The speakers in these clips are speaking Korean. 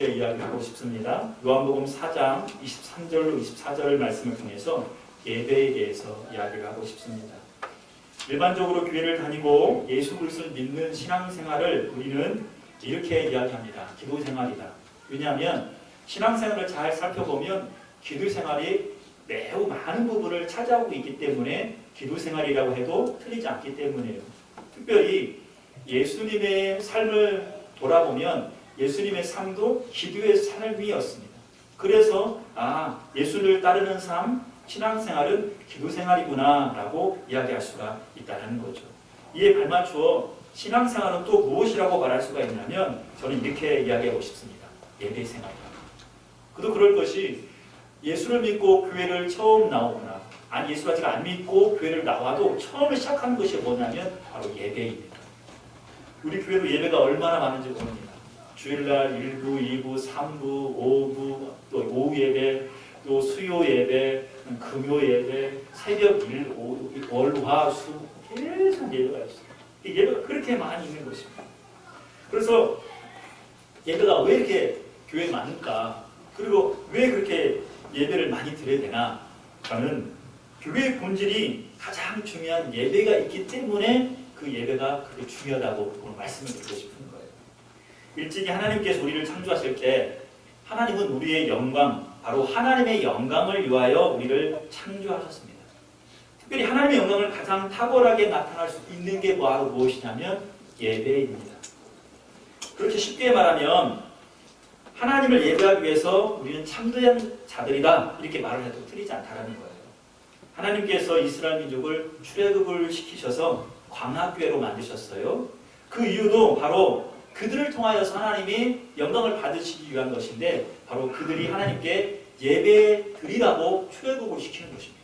이야기하고 싶습니다. 요한복음 4장 23절로 24절 말씀을 통해서 예배에 대해서 이야기를 하고 싶습니다. 일반적으로 교회를 다니고 예수 그리스도를 믿는 신앙생활을 우리는 이렇게 이야기합니다. 기도생활이다. 왜냐하면 신앙생활을 잘 살펴보면 기도생활이 매우 많은 부분을 차지하고 있기 때문에 기도생활이라고 해도 틀리지 않기 때문이에요. 특별히 예수님의 삶을 돌아보면 예수님의 삶도 기도의 삶이었습니다. 그래서 예수를 따르는 삶, 신앙생활은 기도생활이구나 라고 이야기할 수가 있다는 거죠. 이에 발맞추어 신앙생활은 또 무엇이라고 말할 수가 있냐면 저는 이렇게 이야기하고 싶습니다. 예배생활이다. 그도 그럴 것이 예수를 믿고 교회를 처음 나오거나 아니 예수를 아직 안 믿고 교회를 나와도 처음 시작하는 것이 뭐냐면 바로 예배입니다. 우리 교회도 예배가 얼마나 많은지 모릅니다. 주일날 1부, 2부, 3부, 5부, 또 오후 예배, 또 수요 예배, 금요 예배, 새벽 1, 월, 화, 수 계속 예배가 있어요. 이 예배가 그렇게 많이 있는 것입니다. 그래서 예배가 왜 이렇게 교회에 많을까? 그리고 왜 그렇게 예배를 많이 드려야 되나? 저는 교회의 본질이 가장 중요한 예배가 있기 때문에 그 예배가 그렇게 중요하다고 오늘 말씀을 드리고 싶은 거예요. 일찍이 하나님께서 우리를 창조하실 때 하나님은 우리의 영광, 바로 하나님의 영광을 위하여 우리를 창조하셨습니다. 특별히 하나님의 영광을 가장 탁월하게 나타날 수 있는 게 바로 무엇이냐면 예배입니다. 그렇게 쉽게 말하면 하나님을 예배하기 위해서 우리는 참된 자들이다 이렇게 말을 해도 틀리지 않다는 거예요. 하나님께서 이스라엘 민족을 출애굽을 시키셔서 광야교회로 만드셨어요. 그 이유도 바로 그들을 통하여서 하나님이 영광을 받으시기 위한 것인데 바로 그들이 하나님께 예배 드리라고 출애굽을 시키는 것입니다.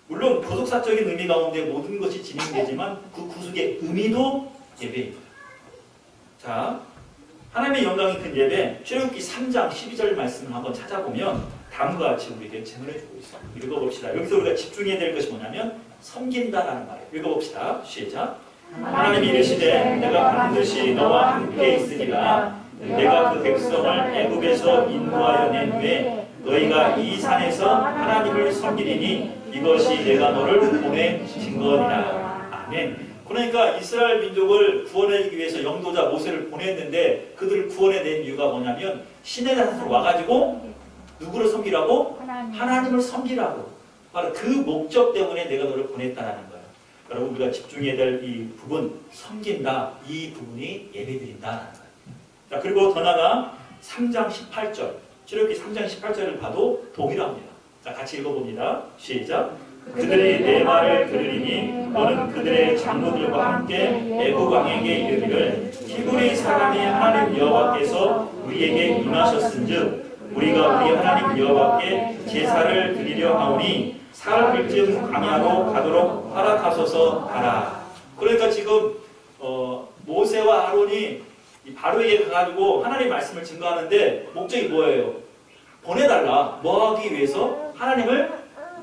물론 구속사적인 의미 가운데 모든 것이 진행되지만 그 구속의 의미도 예배입니다. 자, 하나님의 영광이 큰 예배 출애굽기 3장 12절 말씀을 한번 찾아보면 다음과 같이 우리에게 증언해주고 있습니다. 읽어봅시다. 여기서 우리가 집중해야 될 것이 뭐냐면 섬긴다라는 말이에요. 읽어봅시다. 시작. 하나님이 이르시되 내가 반드시 너와 함께 있으리라. 내가 그 백성을 애굽에서 인도하여 낸 후에 너희가 이 산에서 하나님을 섬기리니 이것이 내가 너를 보내신 거니라. 아멘. 그러니까 이스라엘 민족을 구원하기 위해서 영도자 모세를 보냈는데 그들을 구원해낸 이유가 뭐냐면 시내 산으로 와가지고 누구를 섬기라고? 하나님을 섬기라고. 바로 그 목적 때문에 내가 너를 보냈다는 거예요. 여러분 우리가 집중해야 될 이 부분, 섬긴다, 이 부분이 예배드린다라는 거예요. 자, 그리고 더 나아가 3장 18절, 출애굽기 3장 18절을 봐도 동일합니다. 자, 같이 읽어봅니다. 시작. 그들이 내 말을 들으리니 너는 그들의 장로들과 함께 애굽 왕에게 이르기를 히브리 사람이 하나님 여호와께서 우리에게 임하셨은즉 우리가 우리 하나님 여호와께 제사를 드리려 하오니 사흘쯤 광야로 가도록 허락하소서 하라. 그러니까 지금 모세와 아론이 바로에게 가가지고 하나님의 말씀을 증거하는데 목적이 뭐예요? 보내달라. 뭐 하기 위해서? 하나님을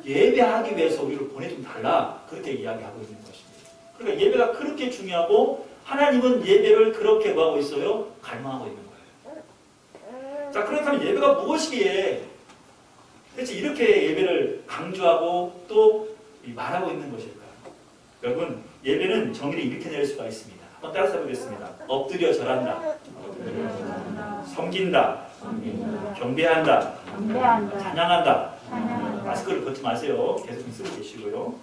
예배하기 위해서 우리를 보내좀 달라. 그렇게 이야기하고 있는 것입니다. 그러니까 예배가 그렇게 중요하고 하나님은 예배를 그렇게 뭐하고 있어요? 갈망하고 있는 거예요. 자, 그렇다면 예배가 무엇이기에 대체 이렇게 예배를 강조하고 또 말하고 있는 것일까요? 여러분, 예배는 정의를 이렇게 낼 수가 있습니다. 한번 따라서 해보겠습니다. 엎드려 절한다. 섬긴다. 경배한다. 찬양한다. 마스크를 벗지 마세요. 계속 쓰고 계시고요.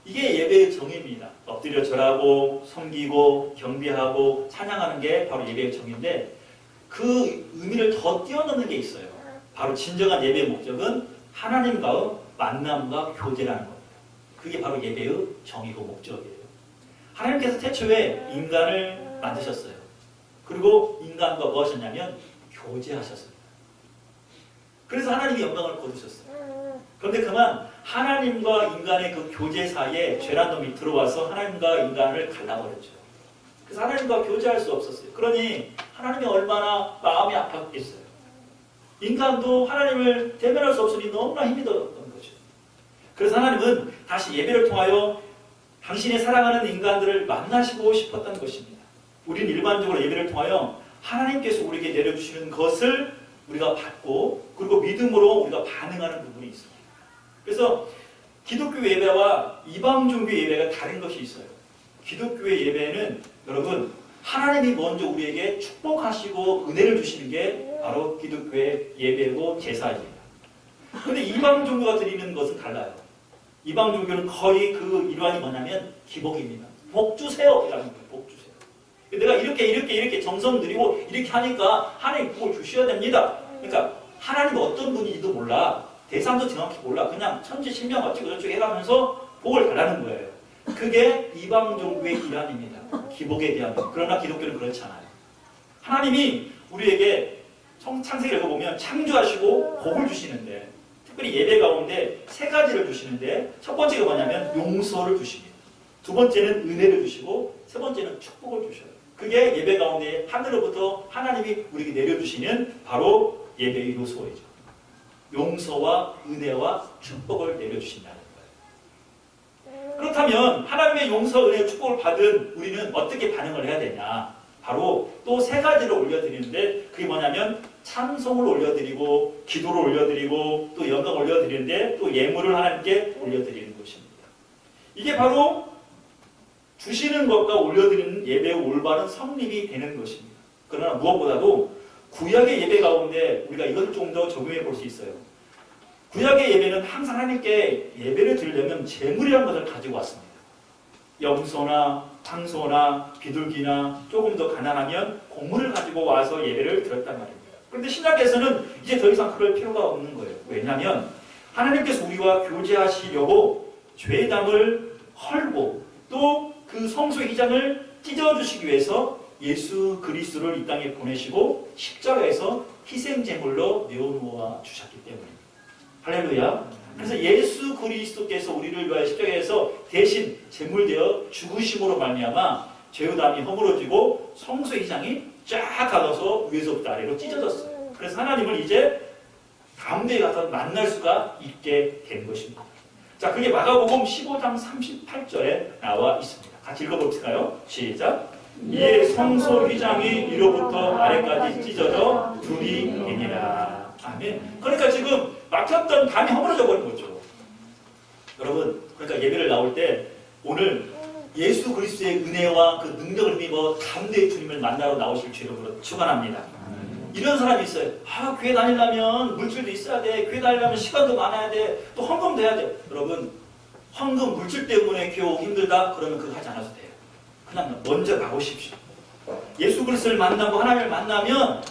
이게 예배의 정의입니다. 엎드려 절하고 섬기고 경배하고 찬양하는 게 바로 예배의 정의인데 그 의미를 더 뛰어넘는 게 있어요. 바로 진정한 예배의 목적은 하나님과의 만남과 교제라는 겁니다. 그게 바로 예배의 정의고 목적이에요. 하나님께서 태초에 인간을 만드셨어요. 그리고 인간과 뭐 하셨냐면 교제하셨습니다. 그래서 하나님이 영광을 거두셨어요. 그런데 그만 하나님과 인간의 그 교제 사이에 죄란 놈이 들어와서 하나님과 인간을 갈라버렸죠. 그래서 하나님과 교제할 수 없었어요. 그러니 하나님이 얼마나 마음이 아팠겠어요. 인간도 하나님을 대면할 수 없으니 너무나 힘이 들었던 거죠. 그래서 하나님은 다시 예배를 통하여 당신의 사랑하는 인간들을 만나시고 싶었던 것입니다. 우리는 일반적으로 예배를 통하여 하나님께서 우리에게 내려주시는 것을 우리가 받고 그리고 믿음으로 우리가 반응하는 부분이 있습니다. 그래서 기독교 예배와 이방 종교 예배가 다른 것이 있어요. 기독교의 예배는 여러분 하나님이 먼저 우리에게 축복하시고 은혜를 주시는 게 바로 기독교의 예배고 제사입니다. 그런데 이방 종교가 드리는 것은 달라요. 이방 종교는 거의 그 일환이 뭐냐면 기복입니다. 복 주세요 이라는 거예요. 복 주세요. 내가 이렇게 정성 들이고 이렇게 하니까 하나님 복을 주셔야 됩니다. 그러니까 하나님이 어떤 분인지도 몰라. 대상도 정확히 몰라. 그냥 천지신명 어쩌고 저쩌고 해가면서 복을 달라는 거예요. 그게 이방 종교의 일환입니다. 기복에 대한 것. 그러나 기독교는 그렇지 않아요. 하나님이 우리에게 창세기를 읽어보면 창조하시고 복을 주시는데 특별히 예배 가운데 세 가지를 주시는데 첫 번째가 뭐냐면 용서를 주십니다. 두 번째는 은혜를 주시고 세 번째는 축복을 주셔요. 그게 예배 가운데 하늘로부터 하나님이 우리에게 내려주시는 바로 예배의 요소이죠. 용서와 은혜와 축복을 내려주신다는 거예요. 그렇다면 하나님의 용서, 은혜, 축복을 받은 우리는 어떻게 반응을 해야 되냐? 바로 또 세 가지를 올려드리는데 그게 뭐냐면 찬송을 올려드리고 기도를 올려드리고 또 영광을 올려드리는데 또 예물을 하나님께 올려드리는 것입니다. 이게 바로 주시는 것과 올려드리는 예배의 올바른 성립이 되는 것입니다. 그러나 무엇보다도 구약의 예배 가운데 우리가 이것을 좀 더 적용해 볼 수 있어요. 구약의 예배는 항상 하나님께 예배를 드리려면 제물이라는 것을 가지고 왔습니다. 염소나 황소나 비둘기나 조금 더 가난하면 곡물을 가지고 와서 예배를 드렸단 말입니다. 그런데 신약에서는 이제 더 이상 그럴 필요가 없는 거예요. 왜냐하면 하나님께서 우리와 교제하시려고 죄의 담을 헐고 또 그 성소의 휘장을 찢어주시기 위해서 예수 그리스도를 이 땅에 보내시고 십자가에서 희생제물로 내어놓아 주셨기 때문입니다. 할렐루야. 그래서 예수 그리스도께서 우리를 위하여 십자가에서 대신 제물되어 죽으심으로 말미암아 죄의 담이 허물어지고 성소의 휘장이 쫙 가둬서 위에서부터 아래로 찢어졌어요. 그래서 하나님을 이제 다음 대에 가서 만날 수가 있게 된 것입니다. 자, 그게 마가복음 15장 38절에 나와 있습니다. 같이 읽어볼까요? 시작. 이에 성소 휘장이 위로부터 아래까지 찢어져 둘이 되니라. 아멘. 그러니까 지금 막혔던 담이 허물어져 버린 거죠. 여러분, 그러니까 예배를 나올 때 오늘 예수 그리스도의 은혜와 그 능력을 힘입어 담대히 주님을 만나러 나오실 주님으로 축원합니다. 이런 사람이 있어요. 아, 교회 다니려면 물질도 있어야 돼. 교회 다니려면 시간도 많아야 돼. 또 헌금도 해야 돼. 여러분, 헌금, 물질 때문에 교회 오기 힘들다? 그러면 그거 하지 않아도 돼요. 그냥 먼저 나오십시오. 예수 그리스도를 만나고 하나님을 만나면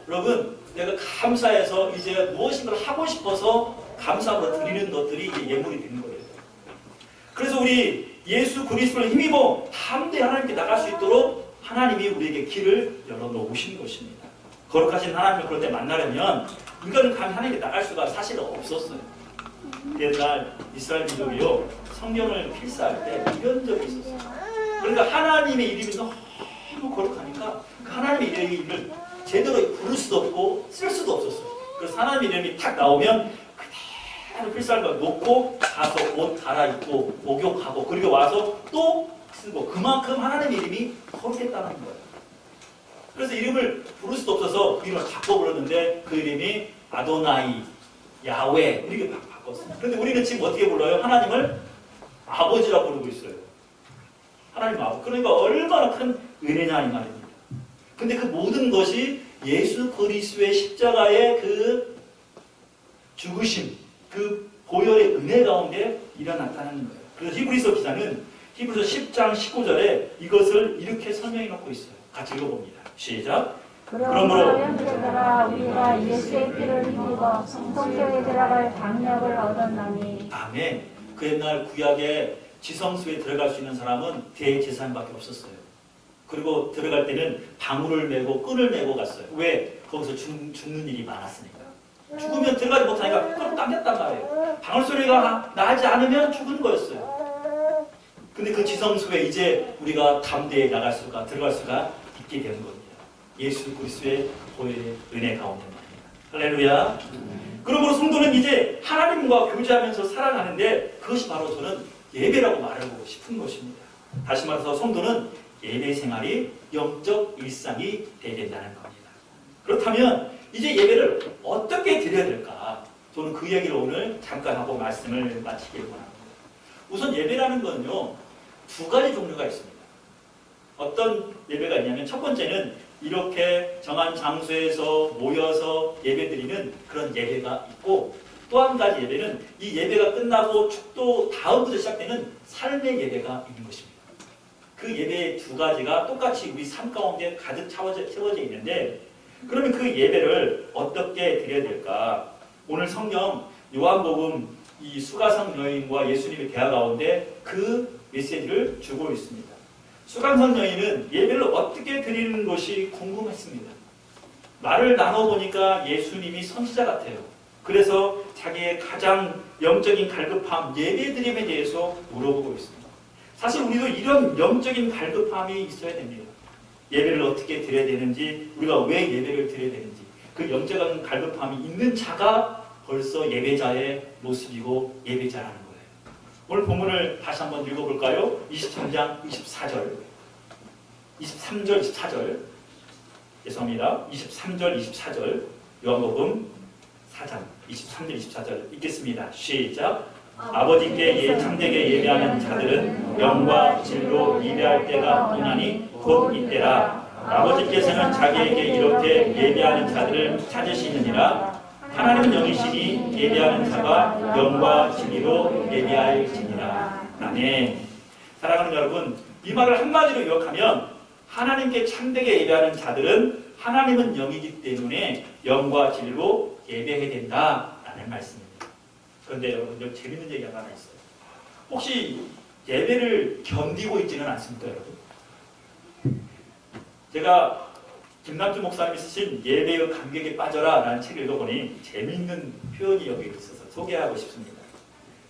여러분, 내가 감사해서 이제 무엇인가를 하고 싶어서 감사함으로 드리는 것들이 예물이 되는 거예요. 그래서 우리 예수 그리스도를 힘입어 담대히 하나님께 나갈 수 있도록 하나님이 우리에게 길을 열어놓으신 것입니다. 거룩하신 하나님을 그럴 때 만나려면 인간은 감히 하나님께 나갈 수가 사실은 없었어요. 옛날 이스라엘 민족이요, 성경을 필사할 때 이런 적이 있었어요. 그러니까 하나님의 이름이 너무 거룩하니까 그 하나님의 이름을 제대로 부를 수도 없고 쓸 수도 없었어요. 그래서 하나님의 이름이 탁 나오면 그대로 필사를 놓고 가서 옷 갈아입고 목욕하고 그리고 와서 또 쓰고 그만큼 하나님의 이름이 거룩했다는 거예요. 그래서 이름을 부를 수도 없어서 그 이름을 바꿔 부르는데 그 이름이 아도나이, 야훼 이렇게 바꿨어요. 그런데 우리는 지금 어떻게 불러요? 하나님을 아버지라고 부르고 있어요. 하나님 아버지. 그러니까 얼마나 큰 은혜냐 이 말입니다. 근데 그 모든 것이 예수 그리스도의 십자가의 그 죽으심, 그 보혈의 은혜 가운데 일어났다는 거예요. 그래서 히브리서 기자는 히브리서 10장 19절에 이것을 이렇게 설명해 놓고 있어요. 같이 읽어봅니다. 시작. 그러므로 형제들아 우리가 예수의 피를 힘입어 성소에 들어갈 방력을 얻었나니. 아멘. 그 옛날 구약에 지성소에 들어갈 수 있는 사람은 대제사장밖에 없었어요. 그리고 들어갈 때는 방울을 메고 끈을 메고 갔어요. 왜? 거기서 죽는 일이 많았으니까. 죽으면 들어가지 못하니까 끈을 당겼단 말이에요. 방울 소리가 나지 않으면 죽은 거였어요. 근데 그 지성소에 이제 우리가 담대히 나갈 수가, 들어갈 수가 있게 되는 겁니다. 예수 그리스도의 보혈의 은혜 가운데 말입니다. 할렐루야. 그러므로 성도는 이제 하나님과 교제하면서 살아가는데 그것이 바로 저는 예배라고 말하고 싶은 것입니다. 다시 말해서 성도는 예배 생활이 영적 일상이 되어야 된다는 겁니다. 그렇다면 이제 예배를 어떻게 드려야 될까? 저는 그 얘기를 오늘 잠깐 하고 말씀을 마치기를 원합니다. 우선 예배라는 건요, 두 가지 종류가 있습니다. 어떤 예배가 있냐면 첫 번째는 이렇게 정한 장소에서 모여서 예배드리는 그런 예배가 있고, 또 한 가지 예배는 이 예배가 끝나고 축도 다음부터 시작되는 삶의 예배가 있는 것입니다. 그 예배 두 가지가 똑같이 우리 삶 가운데 가득 채워져 있는데, 그러면 그 예배를 어떻게 드려야 될까? 오늘 성경 요한복음 이 수가성 여인과 예수님의 대화 가운데 그 메시지를 주고 있습니다. 수가성 여인은 예배를 어떻게 드리는 것이 궁금했습니다. 말을 나눠보니까 예수님이 선지자 같아요. 그래서 자기의 가장 영적인 갈급함, 예배드림에 대해서 물어보고 있습니다. 사실 우리도 이런 영적인 갈급함이 있어야 됩니다. 예배를 어떻게 드려야 되는지, 우리가 왜 예배를 드려야 되는지, 그 영적인 갈급함이 있는 자가 벌써 예배자의 모습이고 예배자라는 거예요. 오늘 본문을 다시 한번 읽어볼까요? 23장 24절, 23절 24절, 죄송합니다. 23절 24절, 요한복음 4장 23절 24절 읽겠습니다. 시작. 아버지께 참되게 예배하는 자들은 영과 진리로 예배할 때가 오나니 곧 이때라. 아버지께서는 자기에게 이렇게 예배하는 자들을 찾으시느니라. 하나님은 영이시니 예배하는 자가 영과 진리로 예배할지니라. 아멘. 사랑하는 여러분, 이 말을 한마디로 요약하면 하나님께 참되게 예배하는 자들은 하나님은 영이기 때문에 영과 진리로 예배해야 된다라는 말씀입니다. 그런데 여러분, 좀 재밌는 얘기가 하나 있어요. 혹시 예배를 견디고 있지는 않습니까, 여러분? 제가 김남주 목사님이 쓰신 예배의 감격에 빠져라 라는 책을 읽어보니 재미있는 표현이 여기 있어서 소개하고 싶습니다.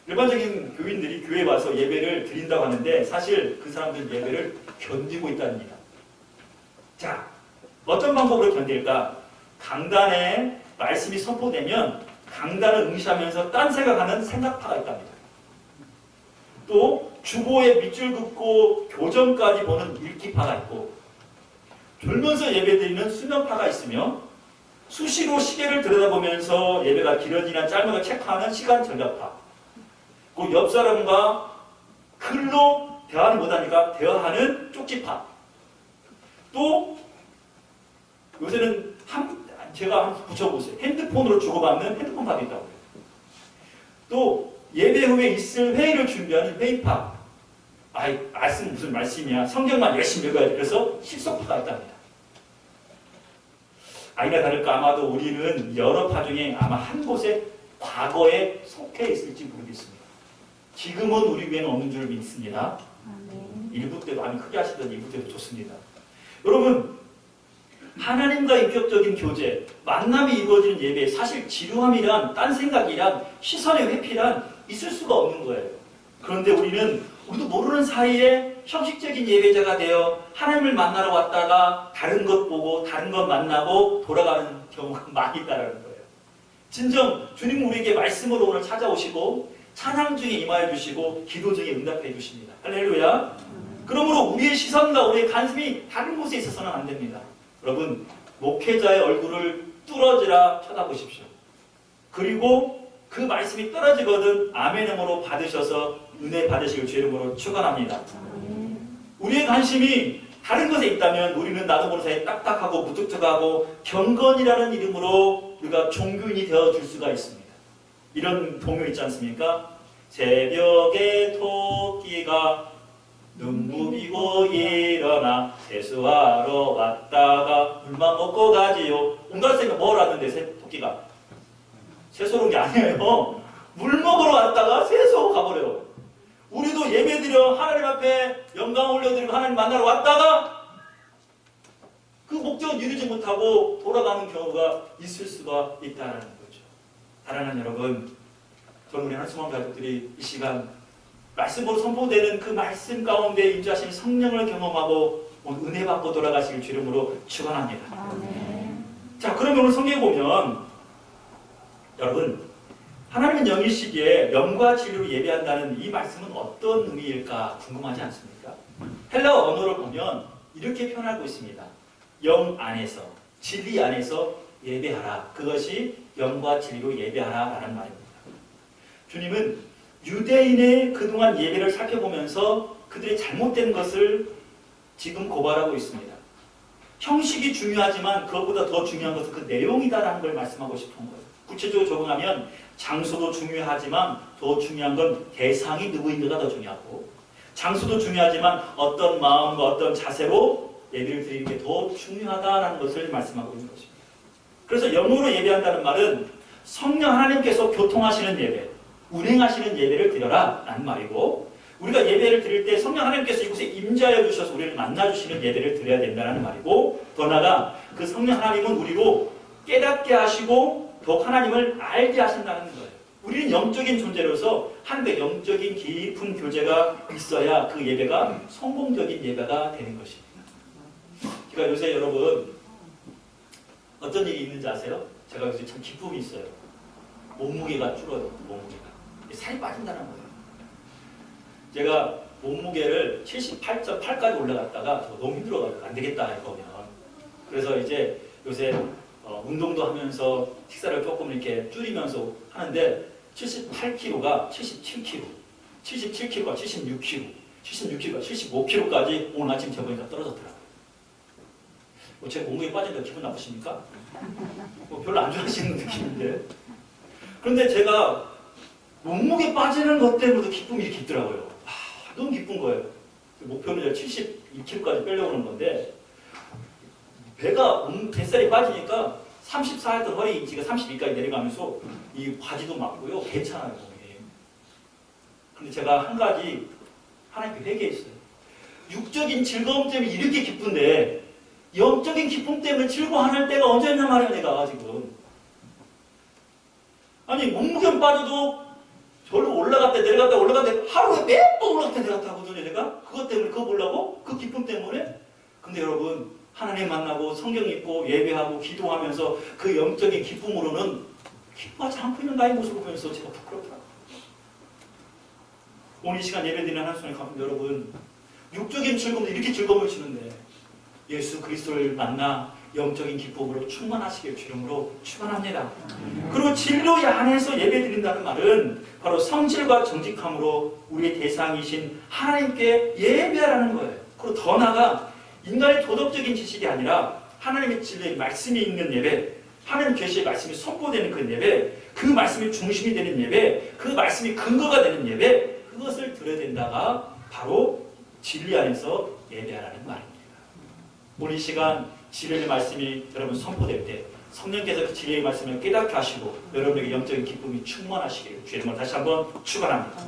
일반적인 교인들이 교회에 와서 예배를 드린다고 하는데 사실 그 사람들은 예배를 견디고 있답니다. 자, 어떤 방법으로 견딜까? 강단에 말씀이 선포되면 강단을 응시하면서 딴 생각하는 생각파가 있답니다. 또 주보에 밑줄 긋고 교정까지 보는 읽기파가 있고, 졸면서 예배드리는 수면파가 있으며, 수시로 시계를 들여다보면서 예배가 길어지나 짧은가 체크하는 시간 절약파, 그 옆 사람과 글로 대화를 못하니까 대화하는 쪽지파, 또 요새는 제가 한번 붙여보세요. 핸드폰으로 주고받는 핸드폰파도 있다고 해요. 또 예배 후에 있을 회의를 준비하는 회의파, 아이 말씀 무슨 말씀이야, 성경만 열심히 읽어야지, 그래서 실속파가 있답니다. 아니나 다를까 아마도 우리는 여러 파 중에 아마 한 곳에 과거에 속해 있을지 모르겠습니다. 지금은 우리 위에는 없는 줄 믿습니다. 일부 때 많이 크게 하시던 일부 때도 좋습니다. 여러분, 하나님과 인격적인 교제, 만남이 이루어지는 예배에 사실 지루함이란, 딴 생각이란, 시선의 회피란 있을 수가 없는 거예요. 그런데 우리도 모르는 사이에 형식적인 예배자가 되어 하나님을 만나러 왔다가 다른 것 보고 다른 것 만나고 돌아가는 경우가 많이 있다는 거예요. 진정 주님 우리에게 말씀으로 오늘 찾아오시고 찬양 중에 임하여 주시고 기도 중에 응답해 주십니다. 할렐루야. 그러므로 우리의 시선과 우리의 관심이 다른 곳에 있어서는 안 됩니다. 여러분, 목회자의 얼굴을 뚫어지라 쳐다보십시오. 그리고 그 말씀이 떨어지거든 아멘음으로 받으셔서 은혜 받으시길 주의 이름으로 축원합니다. 우리의 관심이 다른 것에 있다면 우리는 나도 모르는 사이에 딱딱하고 무뚝뚝하고 경건이라는 이름으로 우리가 종교인이 되어줄 수가 있습니다. 이런 동요 있지 않습니까? 새벽에 토끼가 눈 부비고 일어나 세수하러 왔다가 물만 먹고 가지요. 온갖 생각 뭘 하는데 토끼가 세수하는 게 아니에요. 물 먹으러 왔다가 세수하고 가버려요. 우리도 예배드려 하나님 앞에 영광 올려드리고 하나님 만나러 왔다가 그 목적을 이루지 못하고 돌아가는 경우가 있을 수가 있다는 거죠. 사랑하는 여러분, 저는 우리 한수만 가족들이 이 시간 말씀으로 선포되는 그 말씀 가운데 임재하신 성령을 경험하고 은혜 받고 돌아가시길 주 이름으로 축원합니다. 자, 그러면 오늘 성경에 보면 여러분, 하나님은 영이시기에 영과 진리로 예배한다는 이 말씀은 어떤 의미일까 궁금하지 않습니까? 헬라어 언어를 보면 이렇게 표현하고 있습니다. 영 안에서, 진리 안에서 예배하라. 그것이 영과 진리로 예배하라라는 말입니다. 주님은 유대인의 그동안 예배를 살펴보면서 그들의 잘못된 것을 지금 고발하고 있습니다. 형식이 중요하지만 그것보다 더 중요한 것은 그 내용이다라는 걸 말씀하고 싶은 거예요. 구체적으로 적용하면 장소도 중요하지만 더 중요한 건 대상이 누구인가가 더 중요하고, 장소도 중요하지만 어떤 마음과 어떤 자세로 예배를 드리는 게 더 중요하다라는 것을 말씀하고 있는 것입니다. 그래서 영으로 예배한다는 말은 성령 하나님께서 교통하시는 예배, 운행하시는 예배를 드려라 라는 말이고, 우리가 예배를 드릴 때 성령 하나님께서 이곳에 임재하여 주셔서 우리를 만나주시는 예배를 드려야 된다는 말이고, 더 나아가 그 성령 하나님은 우리로 깨닫게 하시고 더욱 하나님을 알게 하신다는 거예요. 우리는 영적인 존재로서 하나님과 영적인 깊은 교제가 있어야 그 예배가 성공적인 예배가 되는 것입니다. 제가 요새 여러분 어떤 일이 있는지 아세요? 제가 요새 참 기쁨이 있어요. 몸무게가 줄어요. 몸무게가. 살이 빠진다는 거예요. 제가 몸무게를 78.8까지 올라갔다가 저 너무 힘들어가지고 안 되겠다 이거면. 그래서 이제 요새 운동도 하면서 식사를 조금 이렇게 줄이면서 하는데 78kg가 77kg, 77kg가 76kg, 76kg가 75kg까지 오늘 아침 재보니까 떨어졌더라고요. 제 몸무게 빠진다 기분 나쁘십니까? 별로 안 좋아하시는 느낌인데. 그런데 제가 몸무게 빠지는 것 때문에도 기쁨이 이렇게 있더라고요. 너무 기쁜 거예요. 목표는 72kg까지 빼려고 하는 건데, 뱃살이 빠지니까 34 했던 허리 인치가 32까지 내려가면서 이 바지도 맞고요. 괜찮아요, 몸이. 근데 제가 한 가지 하나님께 회개했어요. 육적인 즐거움 때문에 이렇게 기쁜데 영적인 기쁨 때문에 즐거워하는 때가 언제였냐 말이야 내가 지금. 아니 몸무게는 빠져도 절로 올라갔다 내려갔다 올라갔다 하루에 몇 번 올라갔다 내려갔다 하거든요 내가. 그것 때문에 그거 보려고? 그 기쁨 때문에? 근데 여러분 하나님 만나고 성경 읽고 예배하고 기도하면서 그 영적인 기쁨으로는 기뻐하지 않고 있는 나의 모습을 보면서 제가 부끄럽더라고요. 오늘 이 시간 예배드리는 한순간에 가면 여러분 육적인 즐거움도 이렇게 즐거움을 주는데 예수 그리스도를 만나 영적인 기쁨으로 충만하시길 주름으로 축원합니다. 그리고 진로 안에서 예배드린다는 말은 바로 성실과 정직함으로 우리의 대상이신 하나님께 예배하라는 거예요. 그리고 더 나아가 인간의 도덕적인 지식이 아니라 하나님의 진리의 말씀이 있는 예배, 하나님 계시의 말씀이 선포되는 그 예배, 그 말씀이 중심이 되는 예배, 그 말씀이 근거가 되는 예배, 그것을 드려야 된다가 바로 진리 안에서 예배하라는 말입니다. 오늘 이 시간 진리의 말씀이 여러분 선포될 때 성령께서 그 진리의 말씀을 깨닫게 하시고 여러분에게 영적인 기쁨이 충만하시길 주의 이름으로 다시 한번 축원합니다.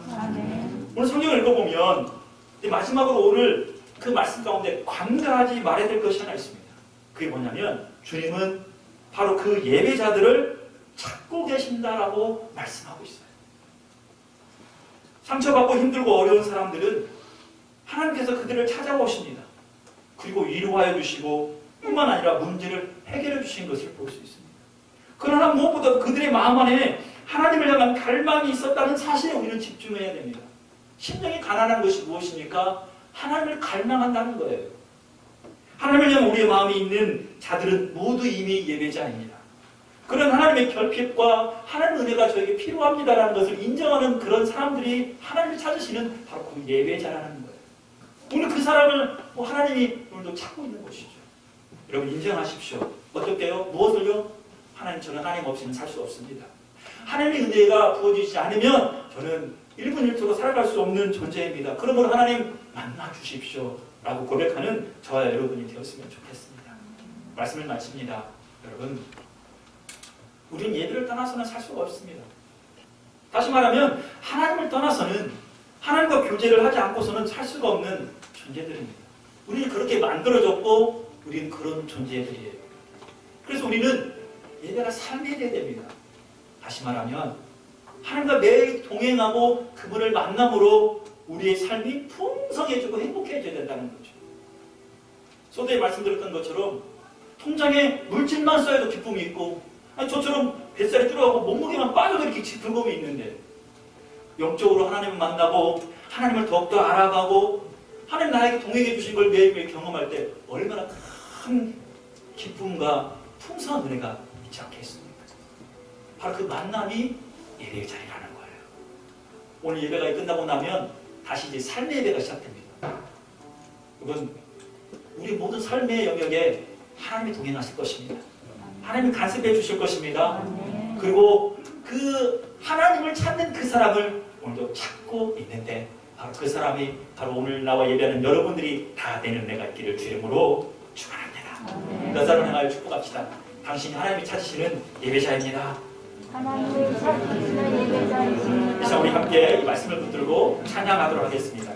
오늘 성경을 읽어보면 마지막으로 오늘 그 말씀 가운데 관가하지 말아야 될 것이 하나 있습니다. 그게 뭐냐면 주님은 바로 그 예배자들을 찾고 계신다라고 말씀하고 있어요. 상처받고 힘들고 어려운 사람들은 하나님께서 그들을 찾아오십니다. 그리고 위로하여 주시고 뿐만 아니라 문제를 해결해 주신 것을 볼 수 있습니다. 그러나 무엇보다 그들의 마음 안에 하나님을 향한 갈망이 있었다는 사실에 우리는 집중해야 됩니다. 심령이 가난한 것이 무엇입니까? 하나님을 갈망한다는 거예요. 하나님을 향한 우리의 마음이 있는 자들은 모두 이미 예배자입니다. 그런 하나님의 결핍과 하나님의 은혜가 저에게 필요합니다라는 것을 인정하는 그런 사람들이 하나님을 찾으시는 바로 그 예배자라는 거예요. 오늘 그 사람을 하나님이 오늘도 찾고 있는 것이죠. 여러분 인정하십시오. 어떻게요? 무엇을요? 하나님 저는 하나님 없이는 살 수 없습니다. 하나님의 은혜가 부어지지 않으면 저는 1분 1초도 살아갈 수 없는 존재입니다. 그러므로 하나님 만나 주십시오 라고 고백하는 저와 여러분이 되었으면 좋겠습니다. 말씀을 마칩니다. 여러분 우리는 예배를 떠나서는 살 수가 없습니다. 다시 말하면 하나님을 떠나서는 하나님과 교제를 하지 않고서는 살 수가 없는 존재들입니다. 우리는 그렇게 만들어졌고 우리는 그런 존재들이에요. 그래서 우리는 예배가 삶이 되어야 됩니다. 다시 말하면 하나님과 매일 동행하고 그분을 만남으로 우리의 삶이 풍성해지고 행복해져야 된다는 거죠. 소도에 말씀드렸던 것처럼 통장에 물질만 쌓여도 기쁨이 있고 아니, 저처럼 뱃살이 줄어가고 몸무게만 빠져도 이렇게 즐거움이 있는데 영적으로 하나님을 만나고 하나님을 더욱더 알아가고 하나님 나에게 동행해 주신 걸 매일매일 경험할 때 얼마나 큰 기쁨과 풍성한 은혜가 있지 않겠습니까? 바로 그 만남이 예배의 자리라는 거예요. 오늘 예배가 끝나고 나면 다시 이제 삶의 예배가 시작됩니다. 이건 우리 모든 삶의 영역에 하나님이 동행하실 것입니다. 하나님이 간섭해 주실 것입니다. 그리고 그 하나님을 찾는 그 사람을 오늘도 찾고 있는데 바로 그 사람이 바로 오늘 나와 예배하는 여러분들이 다 되는 은혜가 있기를 주 이름으로 축원합니다. 여자를 향하여 축복합시다. 당신이 하나님이 찾으시는 예배자입니다. 하나님을 찾으시는 예배자이십니다. 그래서 우리 함께 이 말씀을 붙들고 찬양하도록 하겠습니다.